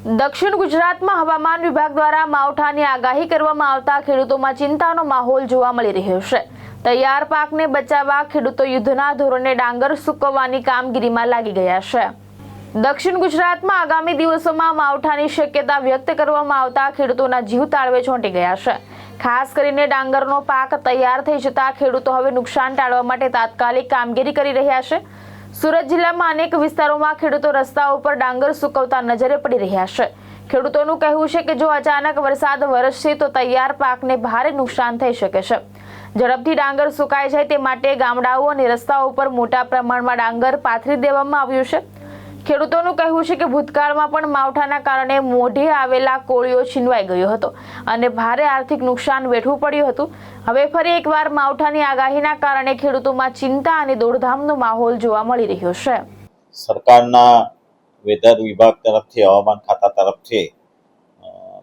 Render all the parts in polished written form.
દક્ષિણ ગુજરાતમાં હવામાન વિભાગ દ્વારા માવઠાની આગાહી કરવામાં આવતા ખેડૂતોમાં ચિંતાનો માહોલ જોવા મળી રહ્યો છે। તૈયાર પાકને બચાવવા ખેડૂતો યુદ્ધના ધોરણે ડાંગર સૂકવવાની કામગીરીમાં લાગી ગયા છે। દક્ષિણ ગુજરાતમાં આગામી દિવસોમાં માવઠાની શક્યતા વ્યક્ત કરવામાં આવતા ખેડૂતોના જીવ તાળવે ચોંટી ગયા છે। ખાસ કરીને ડાંગરનો પાક તૈયાર થઈ જતા ખેડૂતો હવે નુકસાન ટાળવા માટે તાત્કાલિક કામગીરી કરી રહ્યા છે। સુરત જિલ્લામાં અનેક વિસ્તારોમાં ખેડૂતો રસ્તાઓ પર ડાંગર સૂકવતા નજરે પડી રહ્યા છે। ખેડૂતોનું કહેવું છે કે જો અચાનક વરસાદ વરસશે તો તૈયાર પાકને ભારે નુકસાન થઈ શકે છે। ઝડપથી ડાંગર સુકાઈ જાય તે માટે ગામડાઓ અને રસ્તાઓ પર મોટા પ્રમાણમાં ડાંગર પાથરી દેવામાં આવ્યું છે। ખેડૂતોનું કહેવું છે કે ભૂતકાળમાં પણ માવઠાના કારણે મોઢે આવેલા કોળીઓ છીનવાઈ ગયો હતો અને ભારે આર્થિક નુકસાન વેઠવું પડ્યું હતું। હવે ફરી એકવાર માવઠાની આગાહીના કારણે ખેડૂતોમાં ચિંતા અને દોડધામનો માહોલ જોવા મળી રહ્યો છે। સરકારના વેધર વિભાગ તરફથી હવામાન ખાતા તરફથી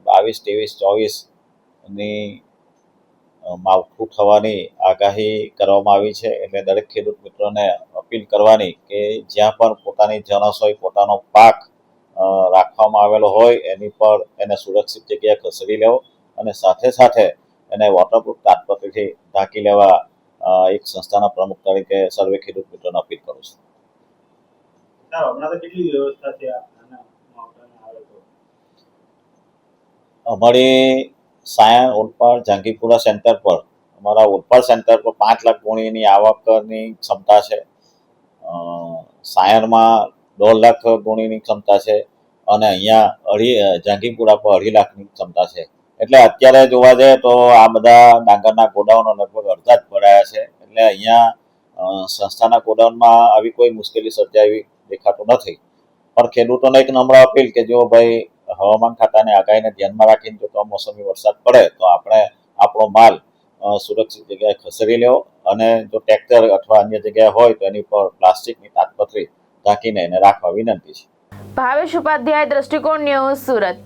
22, 23, 24 ની માવઠું થવાની આગાહી કરવામાં આવી છે। એટલે દરેક ખેડૂત મિત્રોને અપીલ કરવાની કે જ્યાં પણ પોતાની જણસ હોય, પોતાનો પાક રાખવામાં આવેલો હોય એની પર એને સુરક્ષિત જગ્યાએ ખસેડી લેવો અને સાથે સાથે એને વોટરપ્રૂફ તાડપત્રીથી ઢાંકી લેવા એક સંસ્થાના પ્રમુખ તરીકે સર્વે ખેડૂત મિત્રોને અપીલ કરું છું। અમારી સાયણ ઓલપાડ જહાંગીરપુરા સેન્ટર પર અમારા ઓલપાડ સેન્ટર પર 5 લાખ ગુણીની આવકની ક્ષમતા છે। સાયણમાં 1.5 લાખ ગુણીની ક્ષમતા છે અને અહીંયા જહાંગીરપુરા પર 2.5 લાખની ક્ષમતા છે। એટલે અત્યારે જોવા જઈએ તો આ બધા ડાંગરના ગોડાઉનો લગભગ અડધા જ ભરાયા છે। એટલે અહીંયા સંસ્થાના ગોડાઉનમાં આવી કોઈ મુશ્કેલી સર્જાવી દેખાતું નથી। પણ ખેડૂતોને એક નમ્ર અપીલ કે જો ભાઈ હવામાન ખાતાની આગાહીને ધ્યાનમાં રાખીને જો કમોસમી વરસાદ પડે તો આપણે આપણો માલ સુરક્ષિત જગ્યાએ ખસેડી લેવો અને જો ટ્રેક્ટર અથવા અન્ય જગ્યાએ હોય તો એની પર પ્લાસ્ટિકની તાડપત્રી ઢાંકીને એને રાખવા વિનંતી છે। ભાવેશ ઉપાધ્યાય, દ્રષ્ટિકોણ ન્યૂઝ, સુરત।